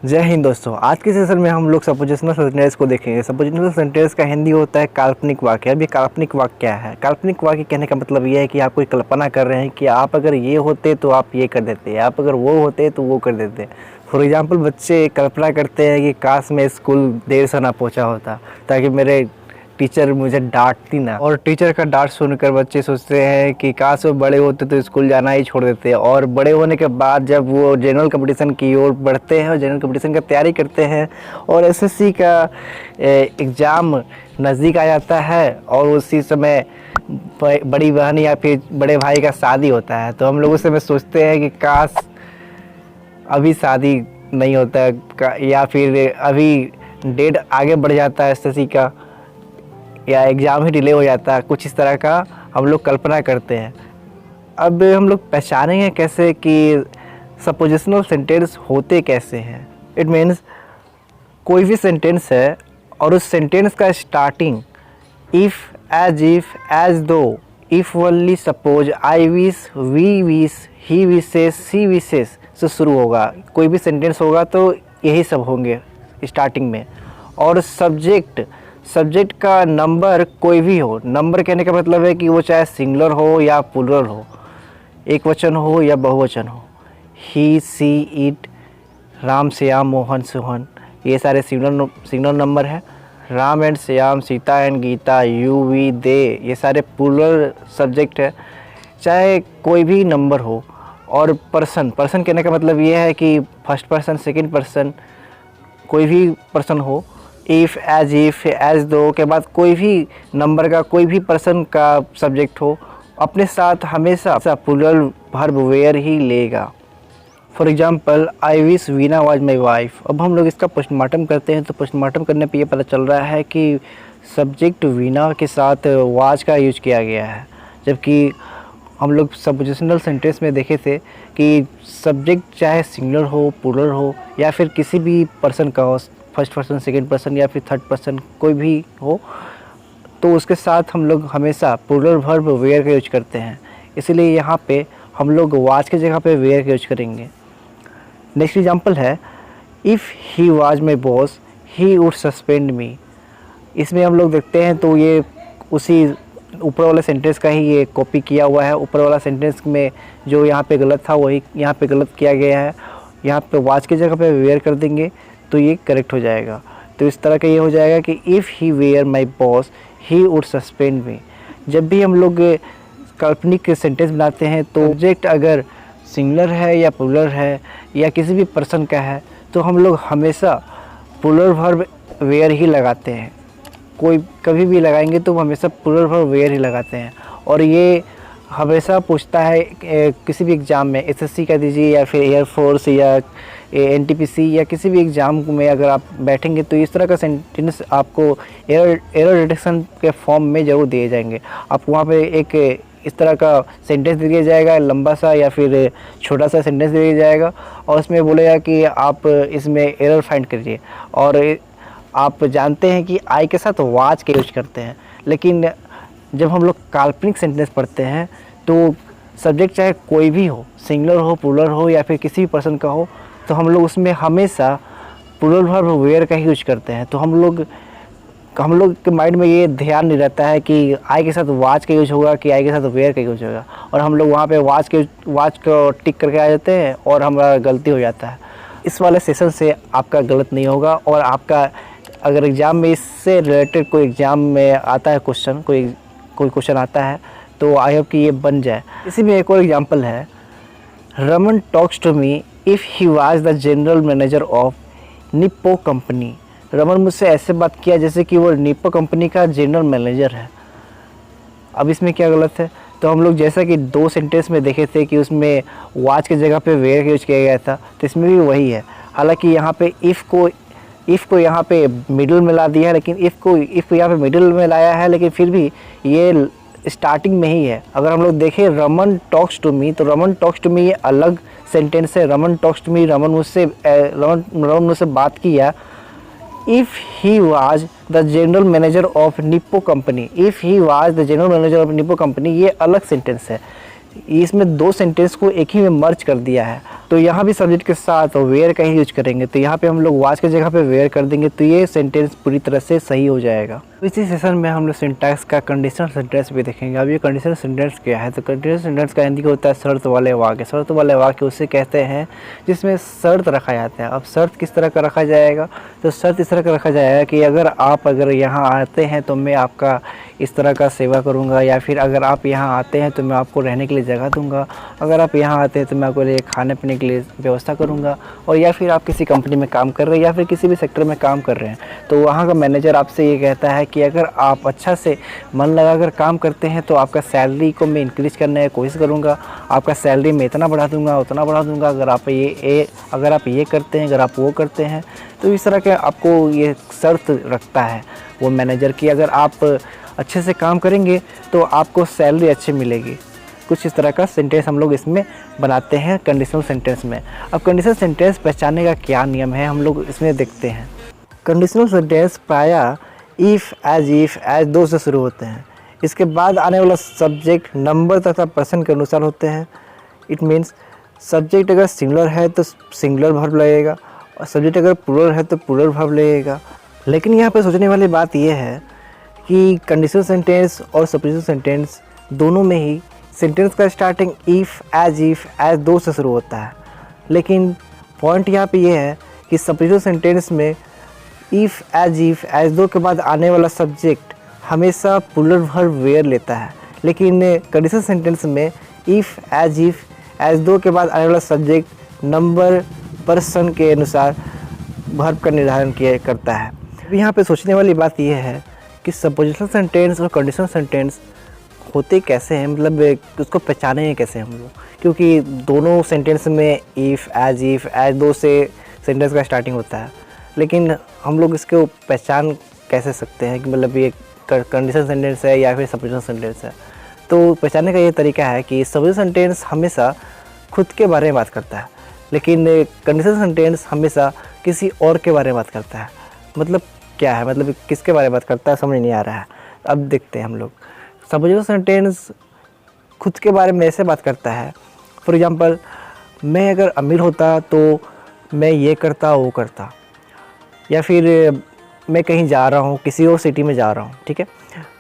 जय हिंद दोस्तों। आज के सेशन में हम लोग सपोजिशनल सेंटेंस को देखेंगे। सपोजिशनल सेंटेंस का हिंदी होता है काल्पनिक वाक्य। अब ये काल्पनिक वाक्य क्या है? काल्पनिक वाक्य कहने का मतलब ये है कि आप कोई कल्पना कर रहे हैं कि आप अगर ये होते तो आप ये कर देते, आप अगर वो होते तो वो कर देते। फॉर एग्जाम्पल, बच्चे कल्पना करते हैं कि काश मैं स्कूल देर से ना पहुँचा होता ताकि मेरे टीचर मुझे डांटती ना। और टीचर का डांट सुनकर बच्चे सोचते हैं कि काश वो बड़े होते तो स्कूल जाना ही छोड़ देते। और बड़े होने के बाद जब वो जनरल कंपटीशन की ओर बढ़ते हैं और जनरल कंपटीशन की तैयारी करते हैं और एसएससी का एग्ज़ाम नज़दीक आ जाता है और उसी समय बड़ी बहन या फिर बड़े भाई का शादी होता है, तो हम लोग उस समय सोचते हैं कि काश अभी शादी नहीं होता या फिर अभी डेट आगे बढ़ जाता है एसएससी का, या एग्ज़ाम ही डिले हो जाता है। कुछ इस तरह का हम लोग कल्पना करते हैं। अब हम लोग पहचानेंगे कैसे कि सपोजिशनल सेंटेंस होते कैसे हैं। इट मीन्स कोई भी सेंटेंस है और उस सेंटेंस का starting if, as if, as though, if only, suppose, I wish, we wish, he wishes, she wishes से शुरू होगा। कोई भी सेंटेंस होगा तो यही सब होंगे स्टार्टिंग में। और सब्जेक्ट का नंबर कोई भी हो। नंबर कहने का मतलब है कि वो चाहे सिंगुलर हो या प्लूरल हो, एक वचन हो या बहुवचन हो। He, she, it, Ram, Shyam, Mohan, Sohan, ये सारे सिंगुलर नंबर है। Ram and Shyam, Sita and Gita, you, we, they, ये सारे प्लूरल सब्जेक्ट है। चाहे कोई भी नंबर हो। और पर्सन कहने का मतलब ये है कि फर्स्ट पर्सन, सेकंड पर्सन, कोई भी पर्सन हो। इफ़, एज दो के बाद कोई भी नंबर का, कोई भी पर्सन का सब्जेक्ट हो, अपने साथ हमेशा प्लूरल वर्ब वेयर ही लेगा। For example, I wish Veena was my wife. अब हम लोग इसका पोस्टमार्टम करते हैं तो पोस्टमार्टम करने पे ये पता चल रहा है कि सब्जेक्ट वीना के साथ वाज का यूज किया गया है, जबकि हम लोग सपोजिशनल सेंटेंस में देखे थे कि सब्जेक्ट चाहे सिंगुलर हो, प्लूरल हो या फिर किसी भी पर्सन का हो, फर्स्ट पर्सन, सेकंड पर्सन या फिर थर्ड पर्सन, कोई भी हो, तो उसके साथ हम लोग हमेशा प्लूरल वर्ब वेयर का यूज करते हैं। इसीलिए यहाँ पे हम लोग वाज की जगह पे वेयर का यूज करेंगे। नेक्स्ट एग्जांपल है, if he was my boss he would suspend me. इसमें हम लोग देखते हैं तो ये उसी ऊपर वाले सेंटेंस का ही ये कॉपी किया हुआ है। ऊपर वाला सेंटेंस में जो यहाँ पे गलत था वही यहाँ पे गलत किया गया है। यहाँ पे वाज की जगह पे वेयर कर देंगे तो ये करेक्ट हो जाएगा। तो इस तरह का ये हो जाएगा कि if he were my boss he would suspend me. जब भी हम लोग काल्पनिक सेंटेंस बनाते हैं तो सब्जेक्ट अगर सिंगुलर है या प्लूरल है या किसी भी पर्सन का है तो हम लोग हमेशा प्लूरल वर्ब वेयर ही लगाते हैं। कोई कभी भी लगाएंगे तो हमेशा प्लूरल वर्ब वेयर ही लगाते हैं। और ये हमेशा पूछता है किसी भी एग्ज़ाम में, एसएससी का दीजिए या फिर एयरफोर्स या एनटीपीसी या किसी भी एग्ज़ाम में अगर आप बैठेंगे तो इस तरह का सेंटेंस आपको एरर डिटेक्शन के फॉर्म में ज़रूर दिए जाएंगे। आपको वहाँ पे एक इस तरह का सेंटेंस दिया जाएगा, लंबा सा या फिर छोटा सा सेंटेंस दिया जाएगा और उसमें बोलेगा कि आप इसमें एरर फाइंड करिए। और आप जानते हैं कि आई के साथ वाज के यूज करते हैं, लेकिन जब हम लोग काल्पनिक सेंटेंस पढ़ते हैं तो सब्जेक्ट चाहे कोई भी हो, सिंगुलर हो, प्लूरल हो या फिर किसी भी पर्सन का हो, तो हम लोग उसमें हमेशा प्लूरल वर्ब वेयर का ही यूज करते हैं। तो हम लोग के माइंड में ये ध्यान नहीं रहता है कि आई के साथ वाज का यूज होगा कि आई के साथ वेयर का यूज होगा, और हम लोग वहाँ पे वाज को टिक करके आ जाते हैं और हमारा गलती हो जाता है। इस वाले सेशन से आपका गलत नहीं होगा। और आपका अगर एग्ज़ाम में इससे रिलेटेड कोई एग्ज़ाम में आता है क्वेश्चन, कोई क्वेश्चन आता है तो आई होप कि ये बन जाए। इसी में एक और एग्जांपल है, Raman talks to me if he was the general manager of Nippo company. Raman मुझसे ऐसे बात किया जैसे कि वो निप्पो कंपनी का जनरल मैनेजर है। अब इसमें क्या गलत है? तो हम लोग जैसा कि दो सेंटेंस में देखे थे कि उसमें वाज की जगह पे वेयर का यूज किया गया था, तो इसमें भी वही है। हालांकि यहाँ पे इफ़ को यहाँ पे मिडिल में ला दिया है, लेकिन इफ़ को यहाँ पे मिडिल में लाया है, लेकिन फिर भी ये स्टार्टिंग में ही है। अगर हम लोग देखें रमन टॉक्स टू मी, तो रमन टॉक्स टू मी ये अलग सेंटेंस है। Raman talks to me, Raman मुझसे बात किया। If he was the general manager of Nippo company, if he was the general manager of Nippo company, ये अलग सेंटेंस है। इसमें दो सेंटेंस को एक ही में मर्ज कर दिया है। तो यहाँ भी सब्जेक्ट के साथ वेयर का ही यूज करेंगे, तो यहाँ पे हम लोग वाच की जगह पे वेयर कर देंगे, तो ये सेंटेंस पूरी तरह से सही हो जाएगा। इसी सेशन में हम लोग सिंटैक्स का कंडीशनल सेंटेंस भी देखेंगे। अब ये कंडीशनल सेंटेंस क्या है, तो कंडीशनल सेंटेंस का हिंदी का होता है शर्त वाले वाक्य। शर्त वाले वाक्य उसे कहते हैं जिसमें शर्त रखा जाता है। अब शर्त किस तरह का रखा जाएगा, तो शर्त इस तरह का रखा जाएगा कि अगर यहाँ आते हैं तो मैं आपका इस तरह का सेवा करूँगा, या फिर अगर आप यहाँ आते हैं तो मैं आपको रहने के लिए जगह दूँगा, अगर आप यहाँ आते हैं तो मैं आपको लिए खाने पीने के लिए व्यवस्था करूँगा, और या फिर आप किसी कंपनी में काम कर रहे हैं या फिर किसी भी सेक्टर में काम कर रहे हैं, तो वहाँ का मैनेजर आपसे ये कहता है कि अगर आप अच्छा से मन लगाकर काम करते हैं तो आपका सैलरी को मैं इंक्रीज़ करने की कोशिश करूँगा, आपका सैलरी मैं इतना बढ़ा दूँगा उतना बढ़ा दूँगा, अगर आप ये करते हैं, अगर आप वो करते हैं। तो इस तरह के आपको ये शर्त रखता है वो मैनेजर की, अगर आप अच्छे से काम करेंगे तो आपको सैलरी अच्छी मिलेगी। कुछ इस तरह का सेंटेंस हम लोग इसमें बनाते हैं कंडीशनल सेंटेंस में। अब कंडीशनल सेंटेंस पहचानने का क्या नियम है हम लोग इसमें देखते हैं। कंडीशनल सेंटेंस प्रायः इफ़, एज दो से शुरू होते हैं। इसके बाद आने वाला सब्जेक्ट नंबर तथा पर्सन के अनुसार होते हैं। इट मीन्स सब्जेक्ट अगर सिंगुलर है तो सिंगुलर वर्ब लगेगा, और सब्जेक्ट अगर प्लूरल है तो प्लूरल वर्ब लगेगा। लेकिन यहाँ पर सोचने वाली बात यह है कि कंडीशनल सेंटेंस और सपोजिशनल सेंटेंस दोनों में ही सेंटेंस का स्टार्टिंग इफ़, एज दो से शुरू होता है। लेकिन पॉइंट यहाँ पे ये है कि सपोजिशनल सेंटेंस में इफ़, एज दो के बाद आने वाला सब्जेक्ट हमेशा प्लूरल वर्ब वेयर लेता है। लेकिन कंडीशनल सेंटेंस में इफ़, एज दो के बाद आने वाला सब्जेक्ट नंबर पर्सन के अनुसार वर्ब का निर्धारण करता है। यहाँ पे सोचने वाली बात यह है कि सपोजिशनल सेंटेंस और कंडीशनल सेंटेंस होते कैसे हैं, मतलब उसको पहचानेंगे कैसे हम लोग, क्योंकि दोनों सेंटेंस में इफ़, एज दो से सेंटेंस का स्टार्टिंग होता है। लेकिन हम लोग इसको पहचान कैसे सकते हैं कि मतलब ये कंडीशनल सेंटेंस है या फिर सपोजिशनल सेंटेंस है। तो पहचानने का ये तरीका है कि सपोजिशनल सेंटेंस हमेशा खुद के बारे में बात करता है, लेकिन कंडीशनल सेंटेंस हमेशा किसी और के बारे में बात करता है। मतलब क्या है, मतलब किसके बारे में बात करता है समझ नहीं आ रहा है। अब देखते हैं हम लोग। सपोजिशनल सेंटेंस खुद के बारे में ऐसे बात करता है, फॉर एग्जांपल मैं अगर अमीर होता तो मैं ये करता वो करता, या फिर मैं कहीं जा रहा हूँ, किसी और सिटी में जा रहा हूँ, ठीक है,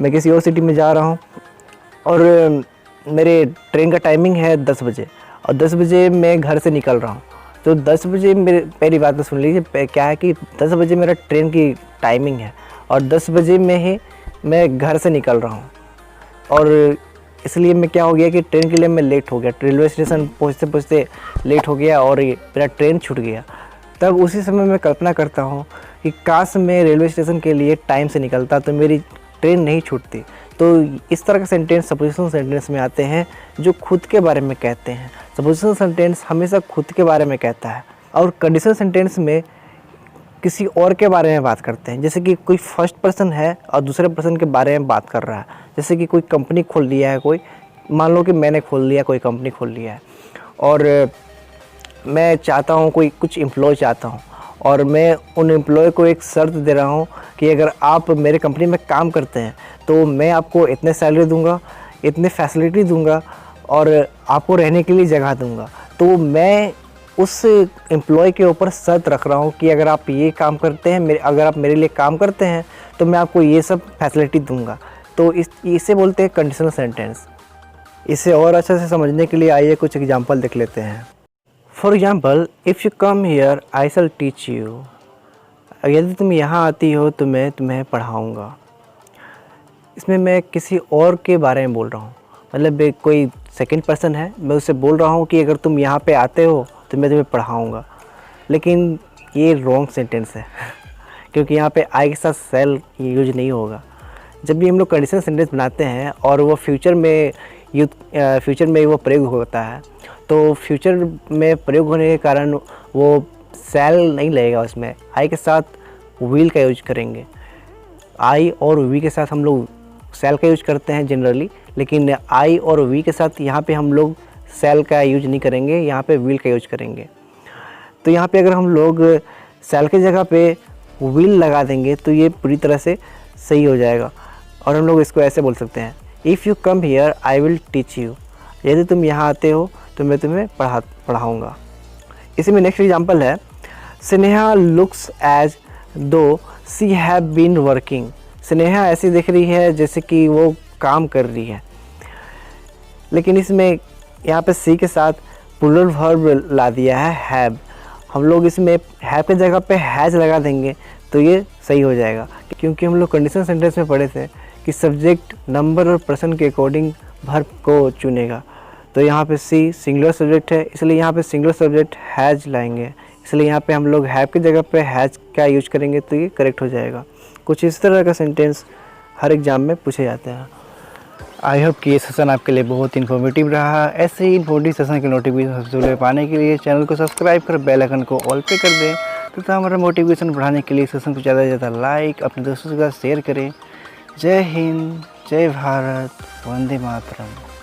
मैं किसी और सिटी में जा रहा हूँ और मेरे ट्रेन का टाइमिंग है 10 बजे और 10 बजे मैं घर से निकल रहा हूँ। तो 10 बजे मेरे, पहली बात तो सुन लीजिए, क्या है कि 10 बजे मेरा ट्रेन की टाइमिंग है और 10 बजे में ही मैं घर से निकल रहा हूँ, और इसलिए मैं क्या हो गया कि ट्रेन के लिए मैं लेट हो गया, रेलवे स्टेशन पहुँचते पहुँचते लेट हो गया और मेरा ट्रेन छूट गया। तब उसी समय मैं कल्पना करता हूँ कि काश मैं रेलवे स्टेशन के लिए टाइम से निकलता तो मेरी ट्रेन नहीं छूटती। तो इस तरह के सेंटेंस सपोजिशनल सेंटेंस में आते हैं जो खुद के बारे में कहते हैं। सपोजिशनल सेंटेंस हमेशा खुद के बारे में कहता है, और कंडीशनल सेंटेंस में किसी और के बारे में बात करते हैं। जैसे कि कोई फर्स्ट पर्सन है और दूसरे पर्सन के बारे में बात कर रहा है, जैसे कि कोई कंपनी खोल लिया है, कोई मान लो कि मैंने खोल लिया, कोई कंपनी खोल लिया है और मैं चाहता हूँ, कोई कुछ एम्प्लॉय चाहता हूँ और मैं उन एम्प्लॉय को एक शर्त दे रहा हूँ कि अगर आप मेरे कंपनी में काम करते हैं तो मैं आपको इतने सैलरी दूंगा, इतने फैसिलिटी दूंगा और आपको रहने के लिए जगह दूंगा। तो मैं उस एम्प्लॉय के ऊपर शर्त रख रहा हूँ कि अगर आप ये काम करते हैं, अगर आप मेरे लिए काम करते हैं तो मैं आपको ये सब फैसिलिटी दूंगा। तो इसे बोलते हैं कंडीशनल सेंटेंस। इसे और अच्छे से समझने के लिए आइए कुछ एग्जांपल देख लेते हैं। For example, if you come here I shall teach you. यदि तुम यहाँ आती हो तो मैं तुम्हें पढ़ाऊँगा। इसमें मैं किसी और के बारे में बोल रहा हूँ, मतलब कोई सेकंड पर्सन है, मैं उससे बोल रहा हूँ कि अगर तुम यहाँ पे आते हो तो मैं तुम्हें पढ़ाऊँगा। लेकिन ये रॉन्ग सेंटेंस है क्योंकि यहाँ पे आई के साथ शैल यूज नहीं होगा। जब भी हम लोग कंडीशनल सेंटेंस बनाते हैं और वो फ्यूचर में वो प्रयोग होता है, तो फ्यूचर में प्रयोग होने के कारण वो शैल नहीं लगेगा, उसमें आई के साथ विल का यूज करेंगे। आई और वी के साथ हम लोग शैल का यूज करते हैं जनरली, लेकिन आई और वी के साथ यहाँ पे हम लोग शैल का यूज नहीं करेंगे, यहाँ पे विल का यूज करेंगे। तो यहाँ पे अगर हम लोग शैल की जगह पे विल लगा देंगे तो ये पूरी तरह से सही हो जाएगा, और हम लोग इसको ऐसे बोल सकते हैं, if you come here I will teach you. यदि तुम यहाँ आते हो तो मैं तुम्हें पढ़ाऊँगा। इसी में नेक्स्ट एग्जांपल है, स्नेहा लुक्स एज दो सी हैव बीन वर्किंग। स्नेहा ऐसी दिख रही है जैसे कि वो काम कर रही है, लेकिन इसमें यहाँ पे सी के साथ प्लूरल वर्ब ला दिया है हैव। हम लोग इसमें हैव के जगह पे हैज लगा देंगे तो ये सही हो जाएगा, क्योंकि हम लोग कंडीशनल सेंटेंस में पढ़े थे कि सब्जेक्ट नंबर और पर्सन के अकॉर्डिंग वर्ब को चुनेगा। तो यहाँ पे सी सिंगुलर सब्जेक्ट है, इसलिए यहाँ पे सिंगुलर सब्जेक्ट हैज लाएंगे, इसलिए यहाँ पे हम लोग हैव की जगह पे हैज का यूज करेंगे तो ये करेक्ट हो जाएगा। कुछ इस तरह का सेंटेंस हर एग्ज़ाम में पूछे जाते हैं। आई होप कि ये सेशन आपके लिए बहुत इन्फॉर्मेटिव रहा। ऐसे ही इन्फॉर्मेटिव सेशन के नोटिफिकेशन सबसे पहले पाने के लिए चैनल को सब्सक्राइब कर बेल आइकन को ऑल पे कर दें, तथा हमारा मोटिवेशन बढ़ाने के लिए सेशन को ज़्यादा से ज़्यादा लाइक अपने दोस्तों के साथ शेयर करें। जय हिंद, जय भारत, वंदे मातरम।